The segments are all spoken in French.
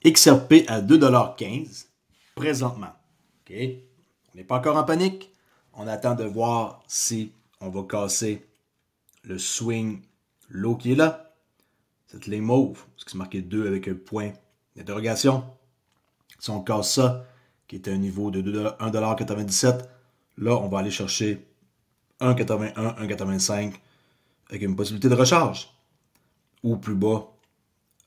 XRP à 2,15 $ présentement. OK? On n'est pas encore en panique. On attend de voir si on va casser le swing low qui est là. Cette ligne mauve, ce qui est marqué 2 avec un point d'interrogation. Si on casse ça, qui est un niveau de 1,97 $, là, on va aller chercher 1,81, 1,85 avec une possibilité de recharge. Ou plus bas,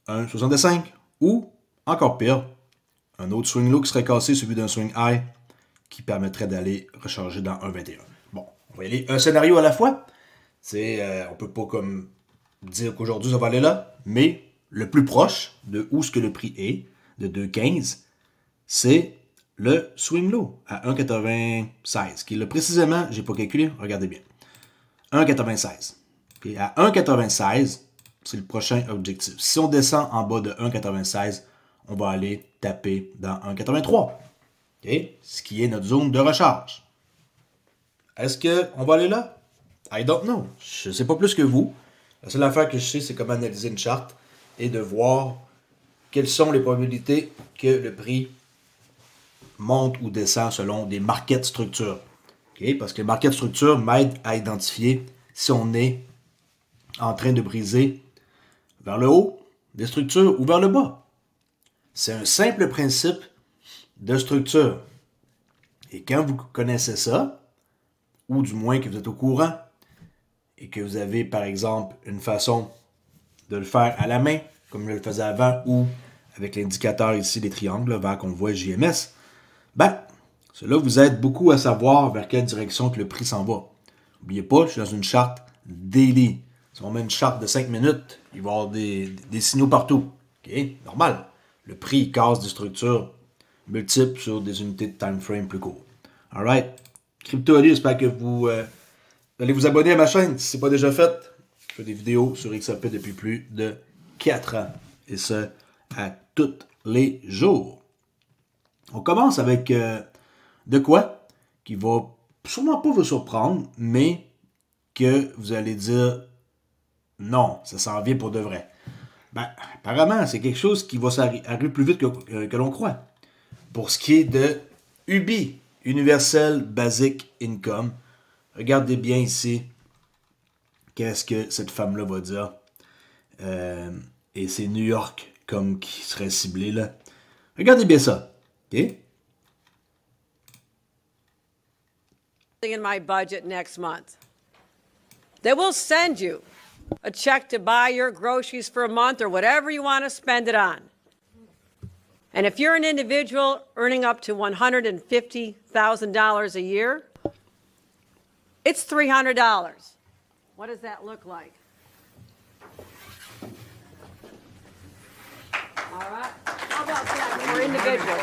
1,65. Ou, encore pire, un autre swing low qui serait cassé, celui d'un swing high, qui permettrait d'aller recharger dans 1,21. Bon, on va y aller un scénario à la fois. On peut pas comme dire qu'aujourd'hui ça va aller là, mais le plus proche de où ce que le prix est, de 2,15, c'est le swing low à 1,96, qui est là précisément, j'ai pas calculé, regardez bien, 1,96. Okay, à 1,96, c'est le prochain objectif. Si on descend en bas de 1,96, on va aller taper dans 1,83. Okay, ce qui est notre zone de recharge. Est-ce qu'on va aller là? I don't know. Je ne sais pas plus que vous. La seule affaire que je sais, c'est comment analyser une charte et de voir quelles sont les probabilités que le prix monte ou descend selon des market structures. Okay? Parce que les market structures m'aident à identifier si on est en train de briser vers le haut des structures ou vers le bas. C'est un simple principe de structure. Et quand vous connaissez ça, ou du moins que vous êtes au courant, et que vous avez par exemple une façon de le faire à la main, comme je le faisais avant, ou avec l'indicateur ici des triangles, vers qu'on voit JMS, ben, cela vous aide beaucoup à savoir vers quelle direction que le prix s'en va. N'oubliez pas, je suis dans une charte daily. Si on met une charte de 5 minutes, il va y avoir des signaux partout. Okay? Normal. Le prix il casse des structures multiples sur des unités de time frame plus courtes. Alright. Crypto Ali, j'espère que vous allez vous abonner à ma chaîne si ce n'est pas déjà fait. Je fais des vidéos sur XRP depuis plus de 4 ans. Et ce, à tous les jours. On commence avec de quoi qui va sûrement pas vous surprendre, mais que vous allez dire non, ça s'en vient pour de vrai. Ben, apparemment, c'est quelque chose qui va arriver plus vite que l'on croit. Pour ce qui est de UBI, Universal Basic Income, regardez bien ici qu'est-ce que cette femme-là va dire. Et c'est New York comme qui serait ciblé là. Regardez bien ça. OK? In my budget next month. They will send you a check to buy your groceries for a month or whatever you want to spend it on. And if you're an individual earning up to $150,000 a year, it's $300. What does that look like? All right. How about that for individuals?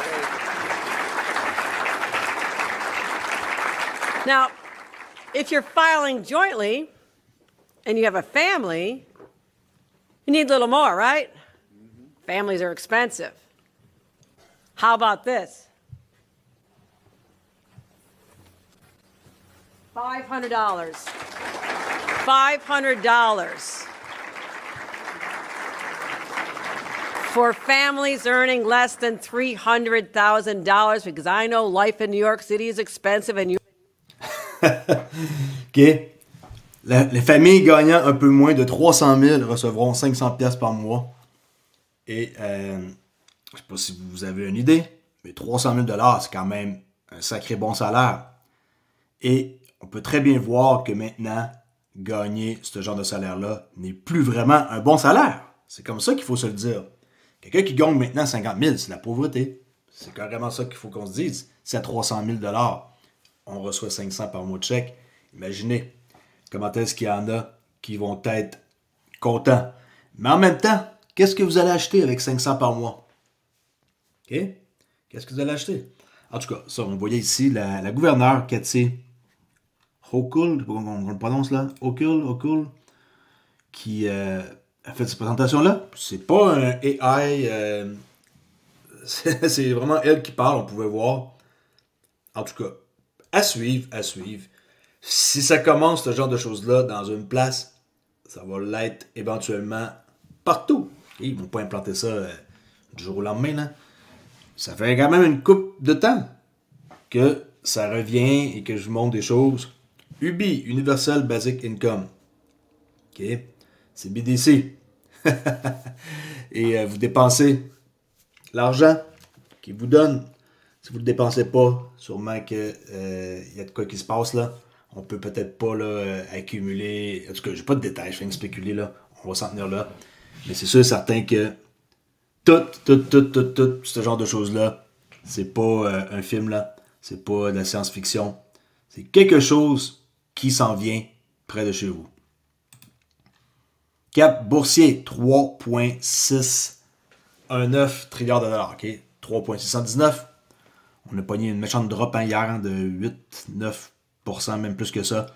Now, if you're filing jointly and you have a family, you need a little more, right? Families are expensive. How about this? $500. $500 for families earning less than $300,000 because I know life in New York City is expensive and you OK. Les familles gagnant un peu moins de 300 000 recevront 500 pièces par mois. Et je ne sais pas si vous avez une idée, mais 300 000 $, c'est quand même un sacré bon salaire. Et on peut très bien voir que maintenant, gagner ce genre de salaire-là n'est plus vraiment un bon salaire. C'est comme ça qu'il faut se le dire. Quelqu'un qui gagne maintenant 50 000, c'est la pauvreté. C'est carrément ça qu'il faut qu'on se dise. Si à 300 000 $, on reçoit 500 par mois de chèque, imaginez comment est-ce qu'il y en a qui vont être contents. Mais en même temps, qu'est-ce que vous allez acheter avec 500 par mois? OK? Qu'est-ce que vous allez acheter? En tout cas, ça, on voyait ici la gouverneure Kathy Hochul, je sais pas comment on le prononce là, Hochul, qui a fait cette présentation-là. C'est pas un AI, c'est vraiment elle qui parle, on pouvait voir. En tout cas, à suivre, à suivre. Si ça commence ce genre de choses-là dans une place, ça va l'être éventuellement partout. Ils ne vont pas implanter ça du jour au lendemain, là. Ça fait quand même une couple de temps que ça revient et que je vous montre des choses. UBI, Universal Basic Income. OK? C'est BDC. Et vous dépensez l'argent qu'ils vous donnent. Si vous ne le dépensez pas, sûrement qu'il y a de quoi qui se passe là. On peut peut-être pas là, accumuler. En tout cas, j'ai pas de détails, je viens de spéculer là. On va s'en tenir là. Mais c'est sûr et certain que tout ce genre de choses-là, c'est pas un film là. C'est pas de la science-fiction. C'est quelque chose qui s'en vient près de chez vous. Cap boursier, 3,619 trilliards de dollars. OK? 3,619. On a pogné une méchante drop hier de 8-9%, même plus que ça.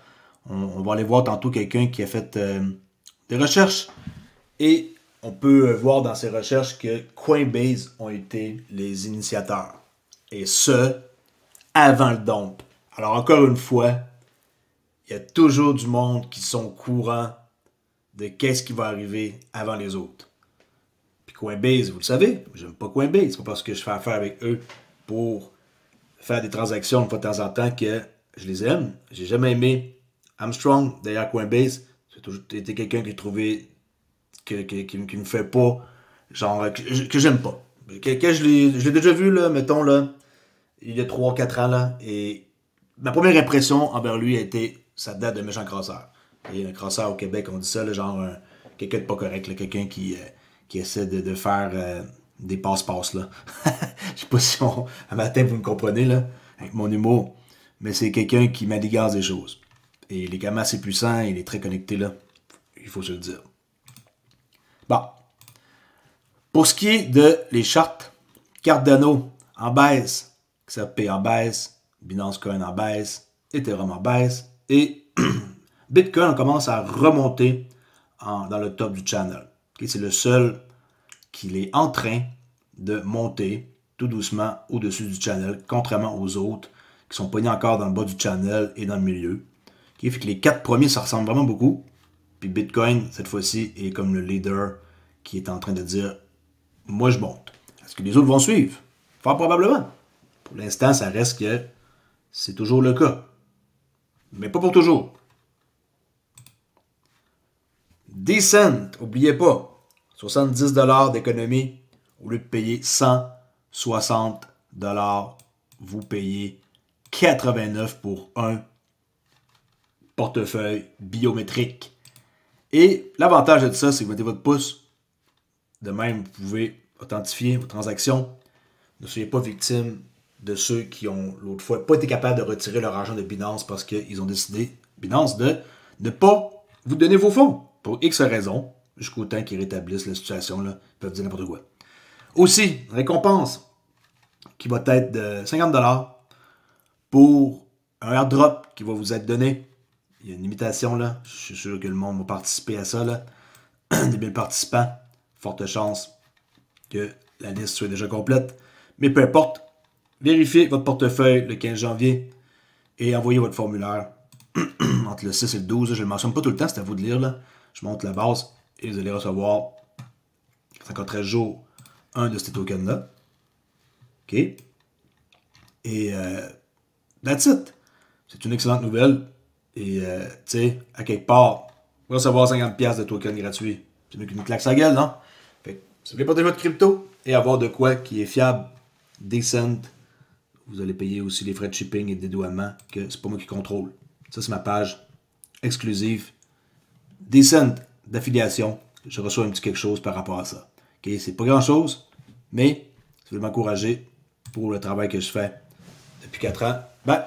On va aller voir tantôt quelqu'un qui a fait des recherches. Et on peut voir dans ces recherches que Coinbase ont été les initiateurs. Et ce, avant le dump. Alors encore une fois, il y a toujours du monde qui sont au courant de qu'est-ce qui va arriver avant les autres. Puis Coinbase, vous le savez, j'aime pas Coinbase. C'est pas parce que je fais affaire avec eux pour faire des transactions une fois de temps en temps que je les aime. J'ai jamais aimé Armstrong. D'ailleurs, Coinbase, c'est toujours été quelqu'un qui a trouvé qui me fait pas, genre, que j'aime pas. Que je l'ai déjà vu, là, mettons, là, il y a 3-4 ans, là, et ma première impression envers lui a été, ça date de méchant crasseur. Et un crasseur au Québec, on dit ça, là, genre, quelqu'un de pas correct, là, quelqu'un qui essaie de faire des passe-passe, là. Je sais pas si un matin, vous me comprenez, là, avec mon humour, mais c'est quelqu'un qui manigance des choses. Et il est quand même assez puissant, il est très connecté, là. Il faut se le dire. Bon. Pour ce qui est de les chartes, Cardano en baisse, XRP en baisse, Binance Coin en baisse, Ethereum en baisse, et Bitcoin on commence à remonter dans le top du channel. Okay, c'est le seul qui est en train de monter tout doucement au-dessus du channel, contrairement aux autres qui sont pognés encore dans le bas du channel et dans le milieu. Okay, fait que les 4 premiers, ça ressemble vraiment beaucoup. Puis Bitcoin, cette fois-ci, est comme le leader qui est en train de dire « Moi, je monte ». Est-ce que les autres vont suivre? Fort probablement. Pour l'instant, ça reste que c'est toujours le cas. Mais pas pour toujours. Decent, n'oubliez pas, 70$ d'économie, au lieu de payer 160$, vous payez 89$ pour un portefeuille biométrique. Et l'avantage de ça, c'est que vous mettez votre pouce. De même, vous pouvez authentifier vos transactions. Ne soyez pas victime de ceux qui ont, l'autre fois, pas été capables de retirer leur argent de Binance parce qu'ils ont décidé, Binance, de ne pas vous donner vos fonds. Pour X raisons, jusqu'au temps qu'ils rétablissent la situation, là, ils peuvent dire n'importe quoi. Aussi, récompense qui va être de 50$ pour un airdrop qui va vous être donné. Il y a une limitation, là. Je suis sûr que le monde va participer à ça, là. Des 1000 participants. Forte chance que la liste soit déjà complète. Mais peu importe, vérifiez votre portefeuille le 15 janvier et envoyez votre formulaire entre le 6 et le 12. Je ne le mentionne pas tout le temps, c'est à vous de lire, là. Je monte la base et vous allez recevoir, c'est encore 13 jours, un de ces tokens-là. OK? Et that's it. C'est une excellente nouvelle. Et, tu sais, à quelque part, vous allez recevoir 50$ de tokens gratuits. C'est mieux qu'une claque sa gueule, non? Fait que, si vous voulez porter votre crypto et avoir de quoi qui est fiable, decent, vous allez payer aussi les frais de shipping et de dédouanement que c'est pas moi qui contrôle. Ça, c'est ma page exclusive. Decent d'affiliation. Je reçois un petit quelque chose par rapport à ça. Okay? C'est pas grand-chose, mais si vous voulez m'encourager pour le travail que je fais depuis 4 ans, ben,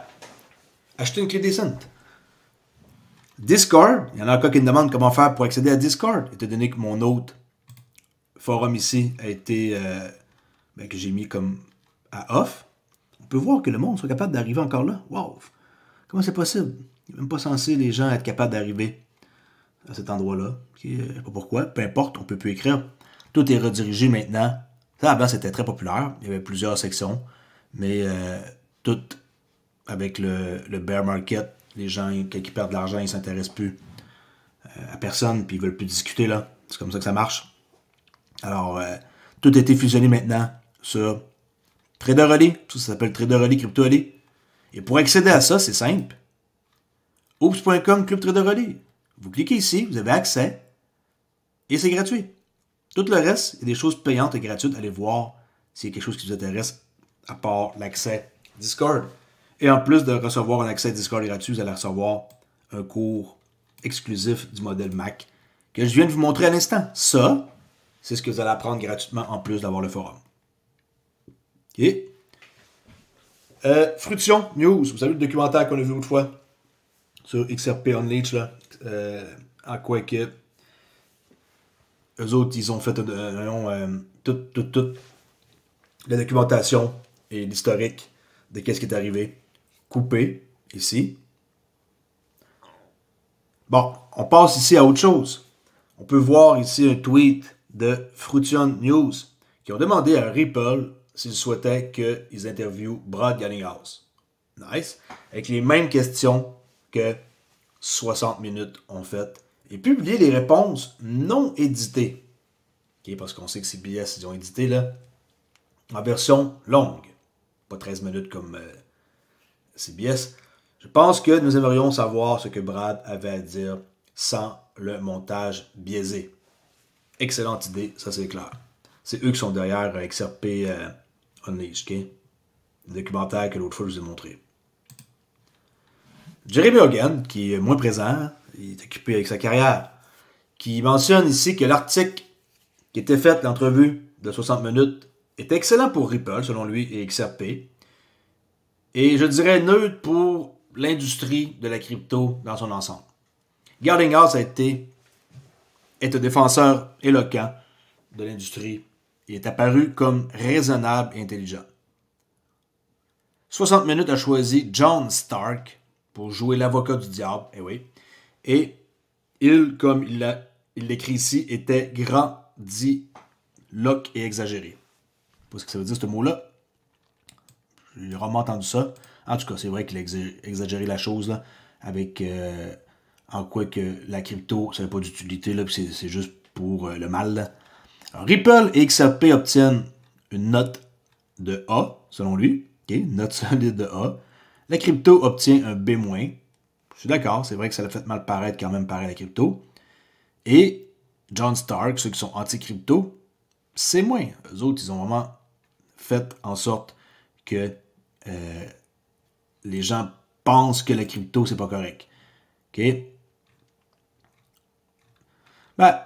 achetez une clé Decent. Discord, il y en a encore qui me demandent comment faire pour accéder à Discord, étant donné que mon autre forum ici a été, que j'ai mis comme à off. On peut voir que le monde soit capable d'arriver encore là. Wow! Comment c'est possible? Il n'est même pas censé les gens être capables d'arriver à cet endroit-là. Je ne sais pas pourquoi. Peu importe, on ne peut plus écrire. Tout est redirigé maintenant. Ça, avant, c'était très populaire. Il y avait plusieurs sections. Mais tout avec le bear market, les gens, quand ils perdent de l'argent, ils ne s'intéressent plus à personne, puis ils ne veulent plus discuter, là. C'est comme ça que ça marche. Alors, Tout a été fusionné maintenant sur Traderolly. Ça s'appelle Traderolly CryptoOlly. Et pour accéder à ça, c'est simple. Oops.com Club Traderolly. Vous cliquez ici, vous avez accès et c'est gratuit. Tout le reste, il y a des choses payantes et gratuites. Allez voir s'il y a quelque chose qui vous intéresse à part l'accès Discord. Et en plus de recevoir un accès Discord gratuit, vous allez recevoir un cours exclusif du modèle Mac que je viens de vous montrer à l'instant. Ça, c'est ce que vous allez apprendre gratuitement en plus d'avoir le forum. OK. Fruition News. Vous savez le documentaire qu'on a vu l'autre fois sur XRP Unleashed, là, en quoi que eux autres, ils ont fait toute la documentation et l'historique de qu'est-ce qui est arrivé. Coupé, ici. Bon, on passe ici à autre chose. On peut voir ici un tweet de Fruition News qui ont demandé à Ripple s'ils souhaitaient qu'ils interviewent Brad Garlinghouse. Nice. Avec les mêmes questions que 60 minutes ont fait. Et publier les réponses non éditées. Okay, parce qu'on sait que CBS, ils ont édité là, en version longue. Pas 13 minutes comme CBS. Je pense que nous aimerions savoir ce que Brad avait à dire sans le montage biaisé. Excellente idée, ça c'est clair. C'est eux qui sont derrière XRP Unleashed, okay? Le documentaire que l'autre fois je vous ai montré. Jeremy Hogan, qui est moins présent, il est occupé avec sa carrière, qui mentionne ici que l'article qui était fait, l'entrevue de 60 minutes, est excellent pour Ripple, selon lui, et XRP. Et je dirais neutre pour l'industrie de la crypto dans son ensemble. Garlinghouse est un défenseur éloquent de l'industrie. Il est apparu comme raisonnable et intelligent. 60 minutes a choisi John Stark pour jouer l'avocat du diable, eh oui. Et il, comme il l'écrit ici, était grandiloque et exagéré. Je ne sais pas ce que ça veut dire ce mot-là. J'ai rarement entendu ça. En tout cas, c'est vrai qu'il a exagéré la chose là, avec en quoi que la crypto, ça n'a pas d'utilité, c'est juste pour le mal. Là. Alors, Ripple et XRP obtiennent une note de A, selon lui. Okay, note solide de A. La crypto obtient un B-. Je suis d'accord, c'est vrai que ça l'a fait mal paraître quand même pareil la crypto. Et John Stark, ceux qui sont anti-crypto, C-. Eux autres, ils ont vraiment fait en sorte que les gens pensent que la crypto, c'est pas correct. OK? Ben,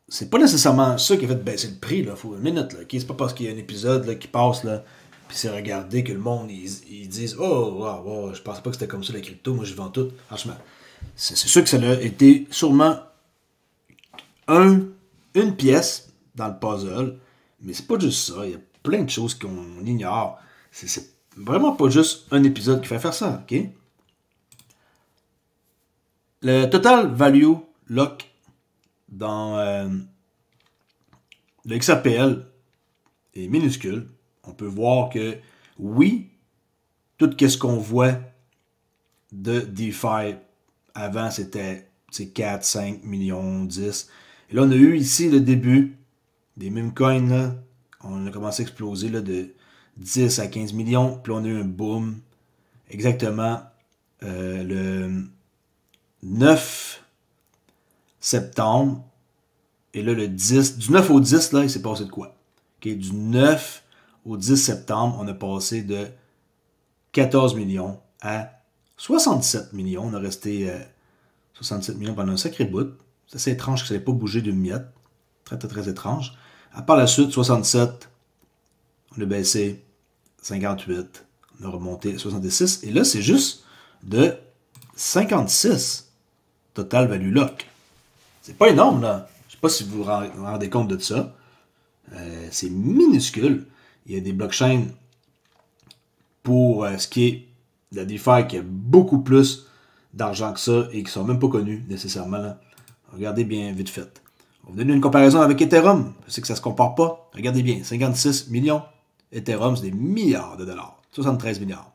c'est pas nécessairement ça qui a fait baisser le prix, là. Faut une minute, là. Okay? C'est pas parce qu'il y a un épisode là, qui passe, là, puis c'est regardé que le monde, ils disent « Oh, wow, je pensais pas que c'était comme ça la crypto, moi je vends tout. » Franchement, c'est sûr que ça a été sûrement une pièce dans le puzzle, mais c'est pas juste ça. Il y a plein de choses qu'on ignore. C'est vraiment pas juste un épisode qui fait faire ça, OK? Le total value lock dans le XRPL est minuscule. On peut voir que, oui, tout ce qu'on voit de DeFi avant, c'était 4, 5 millions, 10. Et là, on a eu ici le début des meme coins. Là. On a commencé à exploser là, de 10 à 15 millions. Puis là, on a eu un boom exactement le 9 septembre. Et là, du 9 au 10, là, il s'est passé de quoi? Okay, du 9 au 10 septembre, on a passé de 14 millions à 67 millions. On a resté 67 millions pendant un sacré bout. C'est assez étrange que ça n'ait pas bougé d'une miette. Très, très, très étrange. À part la suite, 67, on a baissé 58, on a remonté 66. Et là, c'est juste de 56 total value lock. C'est pas énorme, là. Je sais pas si vous vous rendez compte de ça. C'est minuscule. Il y a des blockchains pour ce qui est de la DeFi qui a beaucoup plus d'argent que ça et qui ne sont même pas connus nécessairement. Là. Regardez bien vite fait. On va vous donner une comparaison avec Ethereum. Je sais que ça ne se compare pas. Regardez bien. 56 millions. Ethereum, c'est des milliards de dollars. 73 milliards.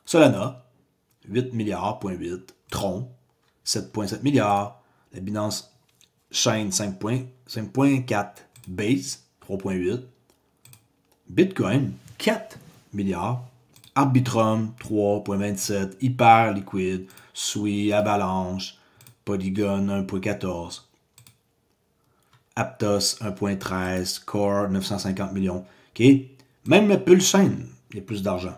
Solana, 8 milliards, 0.8. Tron, 7,7 milliards. La Binance Chain, 5,4. Base, 3,8. Bitcoin, 4 milliards. Arbitrum, 3,27. Hyper Liquid, Sui, Avalanche, Polygon, 1,14. Aptos, 1,13. Core, 950 millions. Okay? Même Pulsechain, il y a plus d'argent.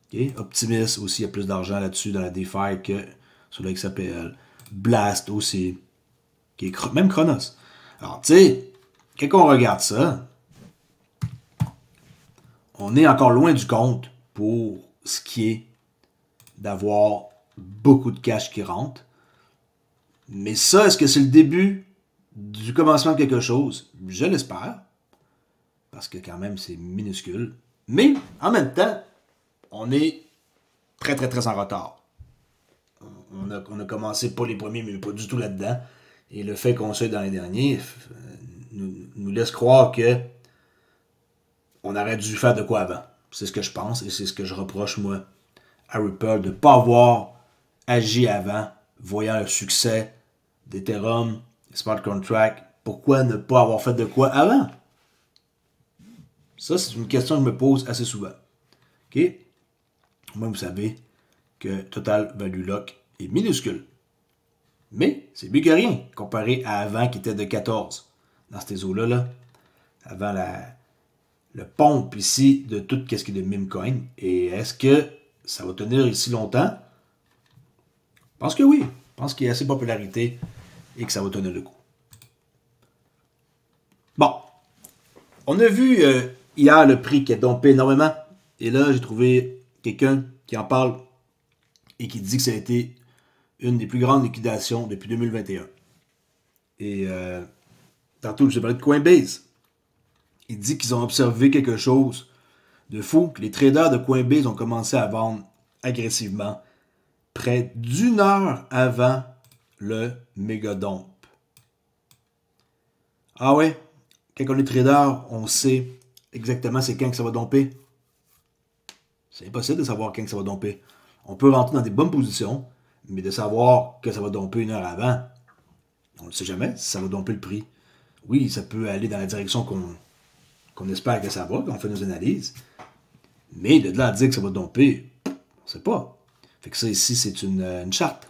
Okay? Optimus aussi, il y a plus d'argent là-dessus dans la DeFi que sur le XAPL. Blast aussi. Okay? Même Chronos. Alors, tu sais, quand on regarde ça, on est encore loin du compte pour ce qui est d'avoir beaucoup de cash qui rentre. Mais ça, est-ce que c'est le début du commencement de quelque chose? Je l'espère. Parce que quand même, c'est minuscule. Mais, en même temps, on est très, très, très en retard. On a commencé pas les premiers, mais pas du tout là-dedans. Et le fait qu'on soit dans les derniers nous laisse croire que on aurait dû faire de quoi avant. C'est ce que je pense et c'est ce que je reproche, moi, à Ripple, de ne pas avoir agi avant, voyant le succès d'Ethereum, Smart Contract. Pourquoi ne pas avoir fait de quoi avant? Ça, c'est une question que je me pose assez souvent. OK? Moi, vous savez que Total Value Lock est minuscule. Mais c'est mieux que rien comparé à avant qui était de 14 dans ces eaux-là. Là, avant le pompe ici de tout ce qui est de Memecoin. Et est-ce que ça va tenir ici longtemps? Je pense que oui. Je pense qu'il y a assez de popularité et que ça va tenir le coup. Bon. On a vu hier le prix qui a dompé énormément. Et là, j'ai trouvé quelqu'un qui en parle et qui dit que ça a été une des plus grandes liquidations depuis 2021. Et tantôt, je vous ai parlé de Coinbase. Il dit qu'ils ont observé quelque chose de fou, que les traders de Coinbase ont commencé à vendre agressivement près d'une heure avant le mégadump. Ah ouais, quand on est trader, on sait exactement c'est quand que ça va domper. C'est impossible de savoir quand que ça va domper. On peut rentrer dans des bonnes positions, mais de savoir que ça va domper une heure avant, on ne sait jamais si ça va domper le prix. Oui, ça peut aller dans la direction qu'on espère que ça va, qu'on fait nos analyses. Mais de là à dire que ça va domper, on ne sait pas. Fait que ça ici, c'est une charte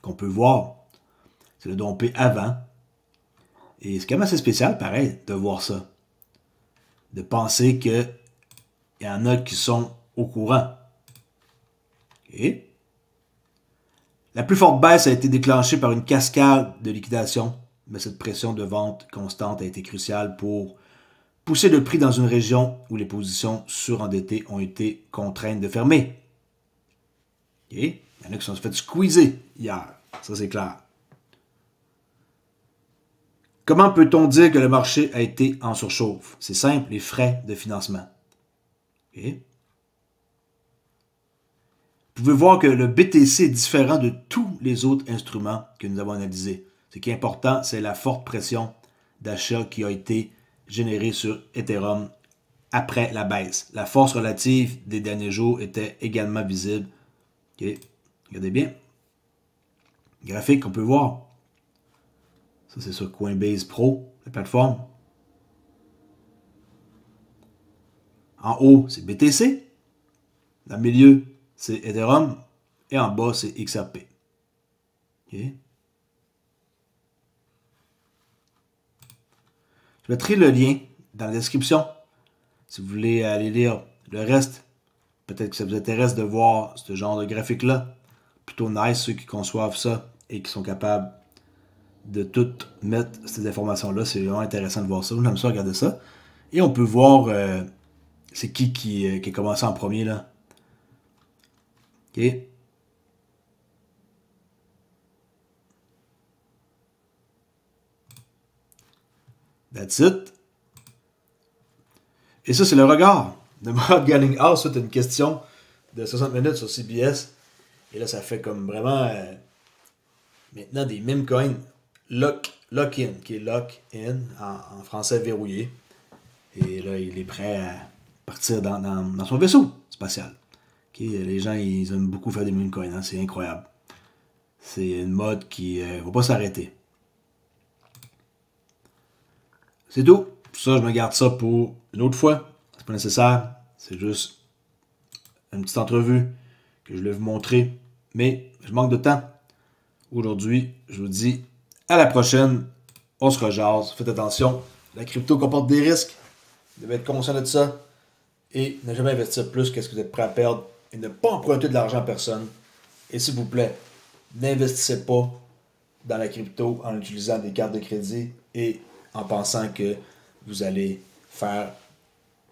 qu'on peut voir. C'est le domper avant. Et c'est quand même assez spécial, pareil, de voir ça. De penser qu'il y en a qui sont au courant. Okay. La plus forte baisse a été déclenchée par une cascade de liquidation, mais cette pression de vente constante a été cruciale pour pousser le prix dans une région où les positions surendettées ont été contraintes de fermer. Okay. Il y en a qui se sont fait squeezer hier, ça c'est clair. Comment peut-on dire que le marché a été en surchauffe? C'est simple, les frais de financement. Okay. Vous pouvez voir que le BTC est différent de tous les autres instruments que nous avons analysés. Ce qui est important, c'est la forte pression d'achat qui a été générée sur Ethereum après la baisse. La force relative des derniers jours était également visible. Okay. Regardez bien. Graphique qu'on peut voir. Ça, c'est sur Coinbase Pro, la plateforme. En haut, c'est BTC. Dans le milieu, c'est Ethereum. Et en bas, c'est XRP. Okay. Je mettrai le lien dans la description. Si vous voulez aller lire le reste, peut-être que ça vous intéresse de voir ce genre de graphique-là. Plutôt nice, ceux qui conçoivent ça et qui sont capables de tout mettre ces informations-là. C'est vraiment intéressant de voir ça. J'aime ça regarder ça. Et on peut voir c'est qui a commencé en premier là. OK. That's it. Et ça, c'est le regard de Matt Gallinghouse. C'est une question de 60 minutes sur CBS. Et là, ça fait comme vraiment maintenant des meme coins. Lock-in, qui est lock-in en français verrouillé. Et là, il est prêt à partir dans son vaisseau spatial. Okay, les gens, ils aiment beaucoup faire des meme coins. Hein, c'est incroyable. C'est une mode qui ne va pas s'arrêter. C'est tout. Ça, je me garde ça pour une autre fois. C'est pas nécessaire. C'est juste une petite entrevue que je voulais vous montrer. Mais je manque de temps. Aujourd'hui, je vous dis à la prochaine. On se rejase. Faites attention. La crypto comporte des risques. Vous devez être conscient de ça. Et ne jamais investir plus que ce que vous êtes prêt à perdre. Et ne pas emprunter de l'argent à personne. Et s'il vous plaît, n'investissez pas dans la crypto en utilisant des cartes de crédit et en pensant que vous allez faire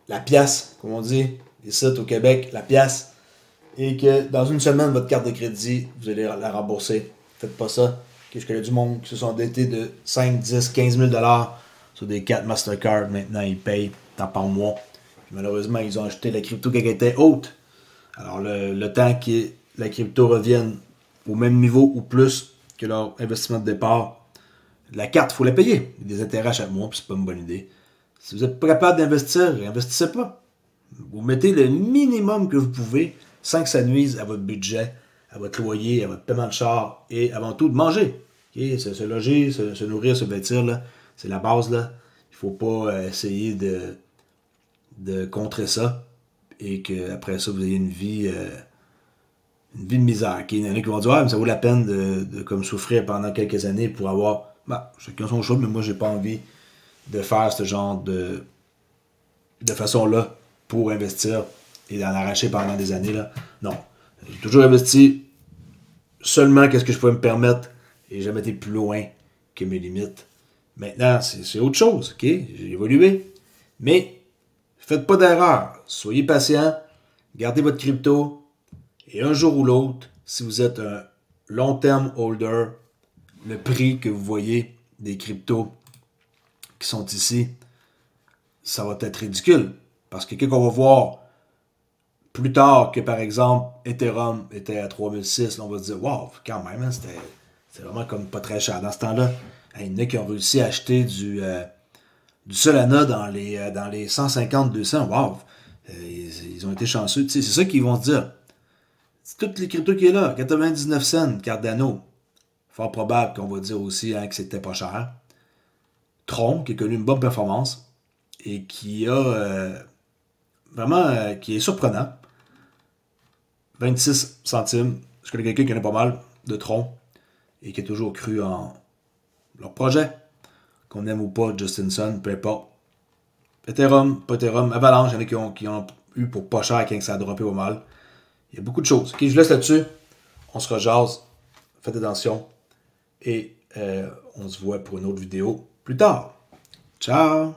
la pièce, comme on dit, ici au Québec, la pièce, et que dans une semaine, votre carte de crédit, vous allez la rembourser. Faites pas ça. Je connais du monde qui se sont endettés de 5, 10, 15 000 sur des cartes Mastercard. Maintenant, ils payent tant par mois. Puis, malheureusement, ils ont acheté la crypto quand elle était haute. Alors, le temps que la crypto revienne au même niveau ou plus que leur investissement de départ, la carte, il faut la payer. Il y a des intérêts à chaque mois, puis c'est pas une bonne idée. Si vous n'êtes pas capable d'investir, investissez pas. Vous mettez le minimum que vous pouvez sans que ça nuise à votre budget, à votre loyer, à votre paiement de char et avant tout de manger. Okay? Se loger, se nourrir, se vêtir, là, c'est la base. Là. Il ne faut pas essayer de contrer ça et qu'après ça, vous ayez une vie de misère. Okay? Il y en a qui vont dire mais ça vaut la peine de comme souffrir pendant quelques années pour avoir. Chacun son choix, mais moi, j'ai pas envie de faire ce genre de façon-là pour investir et d'en arracher pendant des années. Là. Non. J'ai toujours investi seulement qu'est-ce que je pouvais me permettre et jamais été plus loin que mes limites. Maintenant, c'est autre chose. OK? J'ai évolué. Mais faites pas d'erreur. Soyez patient. Gardez votre crypto. Et un jour ou l'autre, si vous êtes un long-term holder, le prix que vous voyez des cryptos qui sont ici, ça va être ridicule. Parce que quand on va voir plus tard que, par exemple, Ethereum était à 3006, là, on va se dire, wow, quand même, hein, c'était vraiment comme pas très cher. Dans ce temps-là, il y en a qui ont réussi à acheter du Solana dans les 150-200. Wow! Ils ont été chanceux. C'est ça qu'ils vont se dire. C'est toutes les cryptos qui est là. 99 cents, Cardano. Fort probable qu'on va dire aussi que c'était pas cher. Tron, qui a connu une bonne performance et qui a vraiment, qui est surprenant. 26 centimes. Je connais quelqu'un qui en a pas mal de Tron et qui a toujours cru en leur projet. Qu'on aime ou pas Justin Sun, peu importe. Ethereum, pas Ethereum, Avalanche, il y en a qui ont eu pour pas cher quand ça a droppé pas mal. Il y a beaucoup de choses. Ok, je vous laisse là-dessus. On se rejase. Faites attention. Et on se voit pour une autre vidéo plus tard. Ciao!